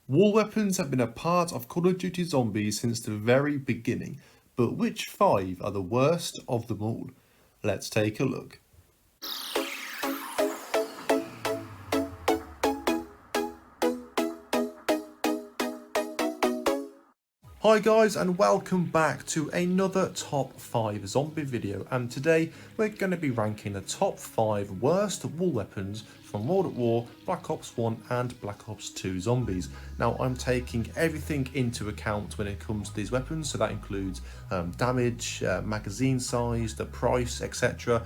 War weapons have been a part of Call of Duty Zombies since the very beginning, but which 5 are the worst of them all? Let's take a look. Hi guys, and welcome back to another top 5 zombie video, and today we're going to be ranking the top 5 worst wall weapons from World at War, Black Ops 1 and Black Ops 2 zombies. Now I'm taking everything into account when it comes to these weapons, so that includes damage, magazine size, the price, etc.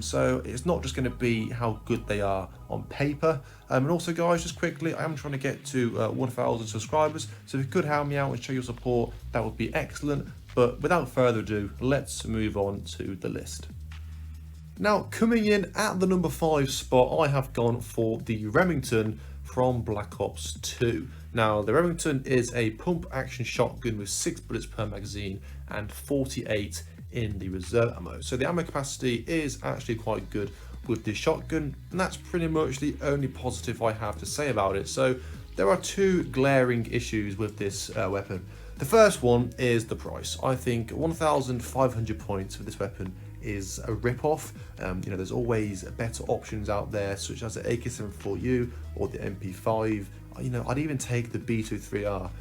So it's not just going to be how good they are on paper. And also guys, just quickly, I am trying to get to 1,000 subscribers, so if you could help me out and show your support, that would be excellent. But without further ado, let's move on to the list. Now, coming in at the number 5 spot, I have gone for the Remington from Black Ops 2. Now, the Remington is a pump action shotgun with 6 bullets per magazine and 48 in the reserve ammo. So the ammo capacity is actually quite good with this shotgun, and that's pretty much the only positive I have to say about it. So there are two glaring issues with this weapon. The first one is the price. I think 1,500 points for this weapon is a rip-off. There's always better options out there, such as the AK-74U or the MP5. I'd even take the B23R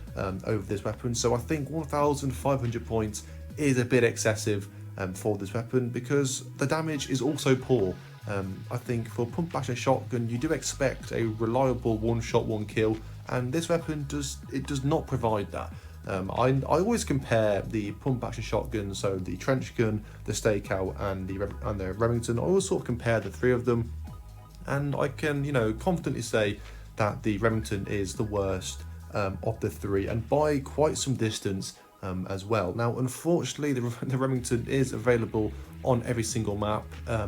over this weapon. So I think 1,500 points is a bit excessive for this weapon, because the damage is also poor. I think for pump action shotgun, you do expect a reliable one-shot, one-kill, and this weapon does not provide that. I always compare the pump action shotgun, so the trench gun, the stakeout, and the Remington. I always sort of compare the three of them, and I can confidently say that the Remington is the worst of the three, and by quite some distance as well. Now, unfortunately, the Remington is available on every single map,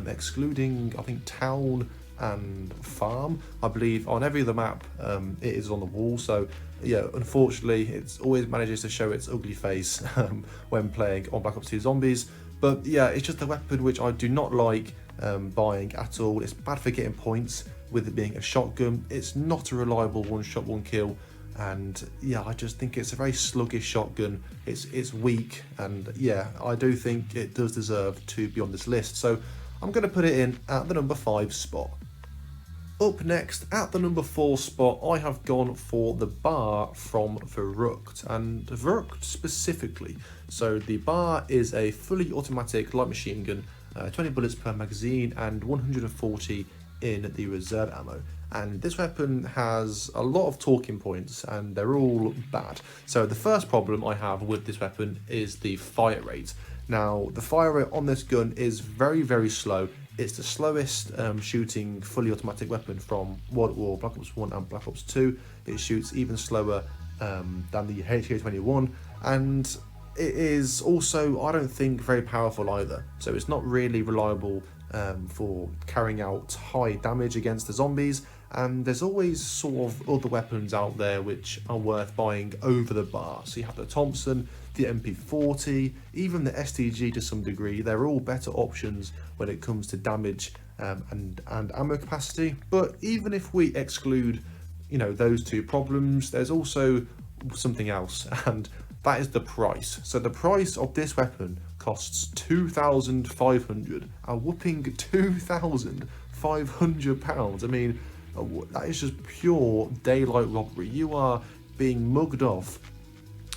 excluding I think town and farm. I believe on every other map it is on the wall. So yeah, unfortunately, it always manages to show its ugly face when playing on Black Ops 2 Zombies. But yeah, it's just a weapon which I do not like buying at all. It's bad for getting points with it being a shotgun. It's not a reliable one-shot, one-kill. And yeah, I just think it's a very sluggish shotgun. It's weak, and yeah, I do think it does deserve to be on this list. So I'm going to put it in at the number 5 spot. Up next, at the number 4 spot, I have gone for the bar from Verrückt, and Verrückt specifically. So the bar is a fully automatic light machine gun, 20 bullets per magazine and 140 in the reserve ammo. And this weapon has a lot of talking points, and they're all bad. So the first problem I have with this weapon is the fire rate. Now, the fire rate on this gun is very, very slow. It's the slowest shooting fully automatic weapon from World at War, Black Ops 1 and Black Ops 2. It shoots even slower than the HK-21, and it is also, I don't think, very powerful either. So it's not really reliable for carrying out high damage against the zombies, and there's always sort of other weapons out there which are worth buying over the bar. So you have the Thompson, the MP40, even the STG to some degree. They're all better options when it comes to damage and ammo capacity. But even if we exclude those two problems, there's also something else, and that is the price. So the price of this weapon costs 2,500, a whopping £2,500. I mean, that is just pure daylight robbery. You are being mugged off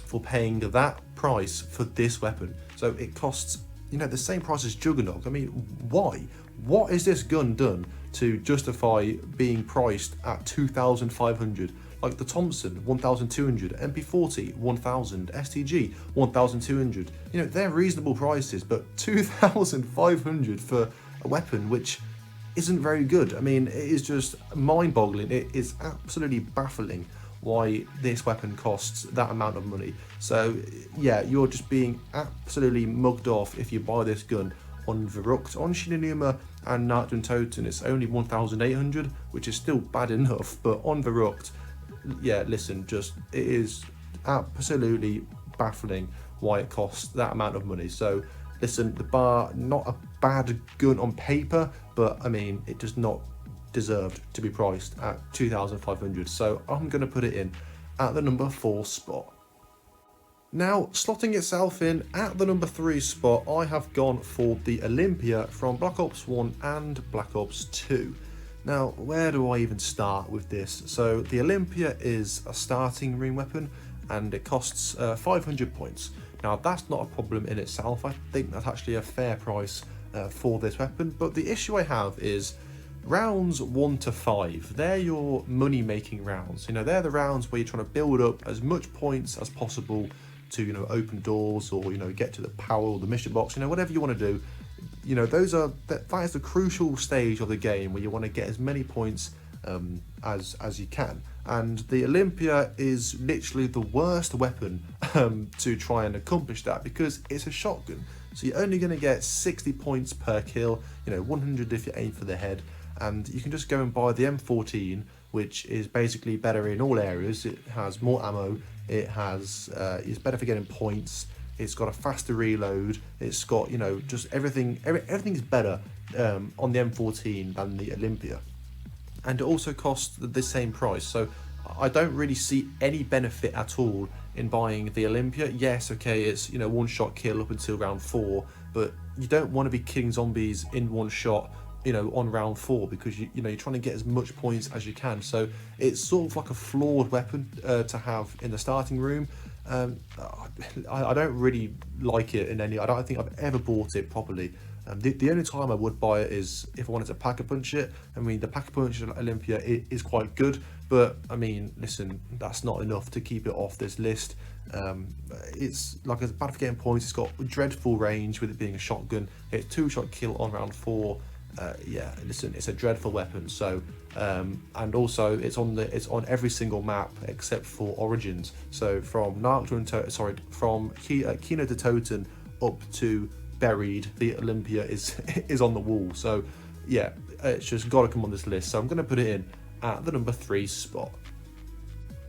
for paying that price for this weapon. So it costs the same price as Juggernaut. I mean, why? What is this gun done to justify being priced at 2,500? Like the Thompson, 1,200, MP40, 1,000, STG, 1,200. They're reasonable prices, but 2,500 for a weapon which isn't very good. I mean, it is just mind-boggling. It is absolutely baffling why this weapon costs that amount of money. So yeah, you're just being absolutely mugged off if you buy this gun on Verrückt. On Shinonuma and Nacht Toten, it's only 1,800, which is still bad enough, but on Verrückt, yeah, listen, it is absolutely baffling why it costs that amount of money. So listen, the bar, not a bad gun on paper, but I mean, it does not deserve to be priced at 2,500. So I'm going to put it in at the number 4 spot. Now, slotting itself in at the number 3 spot, I have gone for the Olympia from Black Ops 1 and Black Ops 2. Now, where do I even start with this? So, the Olympia is a starting room weapon, and it costs 500 points. Now, that's not a problem in itself. I think that's actually a fair price for this weapon, but the issue I have is rounds 1 to 5, they're your money-making rounds. You know, they're the rounds where you're trying to build up as much points as possible to, you know, open doors or, you know, get to the power or the mission box, you know, whatever you want to do. You know, that is the crucial stage of the game where you want to get as many points as you can. And the Olympia is literally the worst weapon to try and accomplish that, because it's a shotgun. So you're only going to get 60 points per kill, you know, 100 if you aim for the head. And you can just go and buy the M14, which is basically better in all areas. It has more ammo, it's better for getting points, it's got a faster reload, it's got, you know, just everything's better on the M14 than the Olympia. And it also costs the same price, so I don't really see any benefit at all in buying the Olympia. Yes, okay, it's, you know, one shot kill up until round 4, but you don't want to be killing zombies in one shot, you know, on round 4, because you know, you're trying to get as much points as you can. So it's sort of like a flawed weapon to have in the starting room. I don't really like it in any. I don't think I've ever bought it properly. The only time I would buy it is if I wanted to pack-a-punch it. I mean, the pack-a-punch Olympia is quite good, but I mean, listen, that's not enough to keep it off this list. It's like, it's bad for getting points. It's got dreadful range with it being a shotgun. It's 2-shot kill on round 4. Yeah, listen, it's a dreadful weapon. So, and also it's on every single map except for Origins. So from from Kino to Toten up to Buried, the Olympia is on the wall. So yeah, it's just got to come on this list. So I'm going to put it in at the number 3 spot.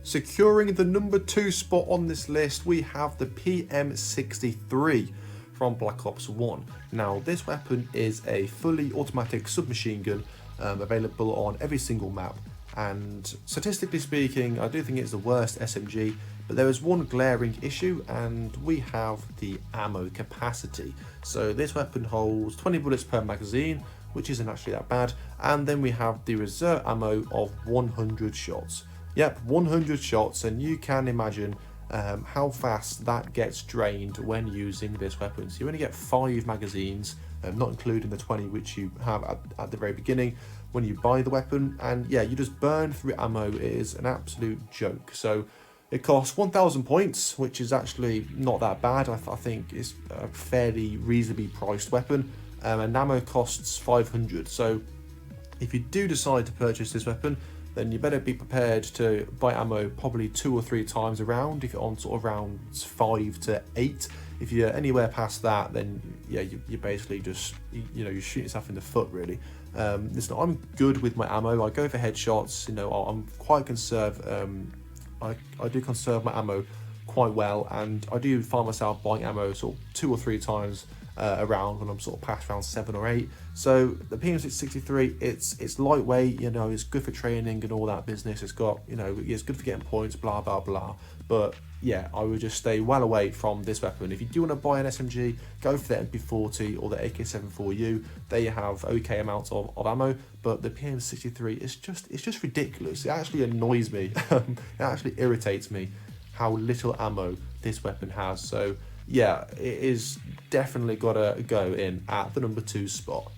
Securing the number 2 spot on this list, we have the PM63 from Black Ops 1. Now, this weapon is a fully automatic submachine gun, available on every single map, and statistically speaking, I do think it's the worst SMG, but there is one glaring issue, and we have the ammo capacity. So this weapon holds 20 bullets per magazine, which isn't actually that bad, and then we have the reserve ammo of 100 shots. Yep, 100 shots, and you can imagine how fast that gets drained when using this weapon. So you only get 5 magazines, not including the 20 which you have at the very beginning when you buy the weapon, and yeah, you just burn through ammo. It is an absolute joke. So it costs 1,000 points, which is actually not that bad. I think it's a fairly reasonably priced weapon, and ammo costs 500. So if you do decide to purchase this weapon, then you better be prepared to buy ammo probably 2 or 3 times a round if you're on sort of rounds 5 to 8. If you're anywhere past that, then yeah, you basically just, you know, you shoot yourself in the foot, really. Listen, I'm good with my ammo. I go for headshots. You know, I'm quite conserve. I do conserve my ammo quite well, and I do find myself buying ammo sort of 2 or 3 times around when I'm sort of past round 7 or 8. So the PM63, it's lightweight, you know, it's good for training and all that business. It's got, you know, it's good for getting points, blah blah blah. But yeah, I would just stay well away from this weapon. If you do want to buy an SMG, go for the MP40 or the AK-74U. They have okay amounts of ammo, but the PM63 it's just ridiculous. It actually annoys me. It actually irritates me how little ammo this weapon has. So yeah, it is definitely gotta go in at the number 2 spot.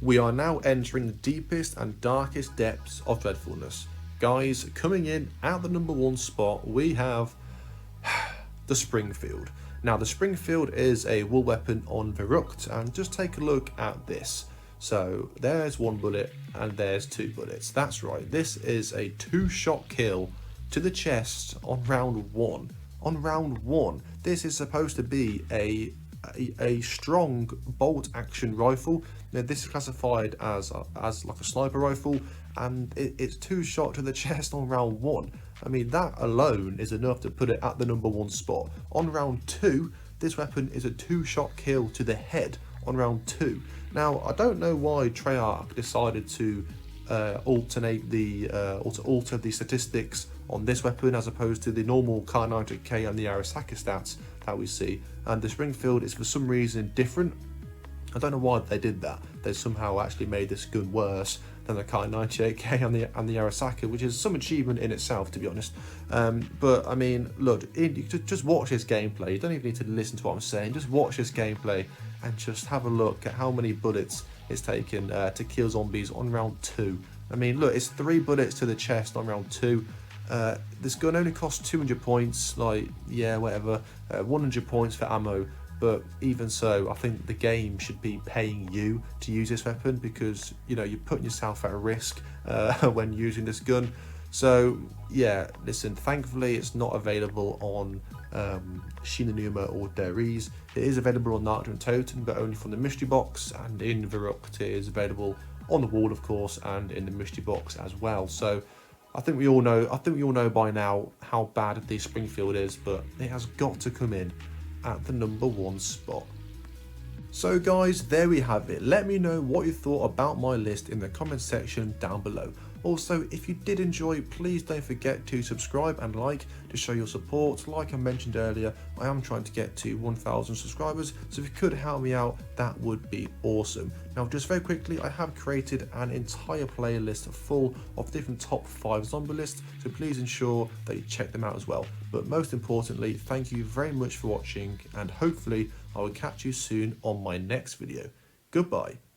We are now entering the deepest and darkest depths of dreadfulness. Guys, coming in at the number 1 spot, we have the Springfield. Now, the Springfield is a wool weapon on Verrucht, and just take a look at this. So there's 1 bullet and there's 2 bullets. That's right, this is a 2-shot kill to the chest on round 1. On round 1, this is supposed to be a strong bolt action rifle. Now, this is classified as like a sniper rifle, and it's 2-shot to the chest on round 1. I mean, that alone is enough to put it at the number 1 spot. On round 2, this weapon is a 2-shot kill to the head on round 2. Now, I don't know why Treyarch decided to alter the statistics on this weapon as opposed to the normal Kar98K and the Arasaka stats that we see. And the Springfield is for some reason different. I don't know why they did that. They somehow actually made this gun worse than the Kar98K and the Arasaka, which is some achievement in itself, to be honest. But I mean, look, just watch this gameplay. You don't even need to listen to what I'm saying. Just watch this gameplay and just have a look at how many bullets it's taken to kill zombies on round 2. I mean, look, it's 3 bullets to the chest on round 2. This gun only costs 200 points. Like, yeah, whatever. 100 points for ammo. But even so, I think the game should be paying you to use this weapon because, you know, you're putting yourself at risk when using this gun. So, yeah, listen, thankfully it's not available on Shinonuma or Deriz. It is available on Naruto and Totem, but only from the mystery box, and in Viruct it is available on the wall, of course, and in the mystery box as well. So, I think we all know by now how bad the Springfield is, but it has got to come in at the number 1 spot. So guys, there we have it. Let me know what you thought about my list in the comment section down below. Also, if you did enjoy, please don't forget to subscribe and like to show your support. Like I mentioned earlier, I am trying to get to 1,000 subscribers, so if you could help me out, that would be awesome. Now, just very quickly, I have created an entire playlist full of different top 5 zombie lists, so please ensure that you check them out as well. But most importantly, thank you very much for watching, and hopefully I will catch you soon on my next video. Goodbye.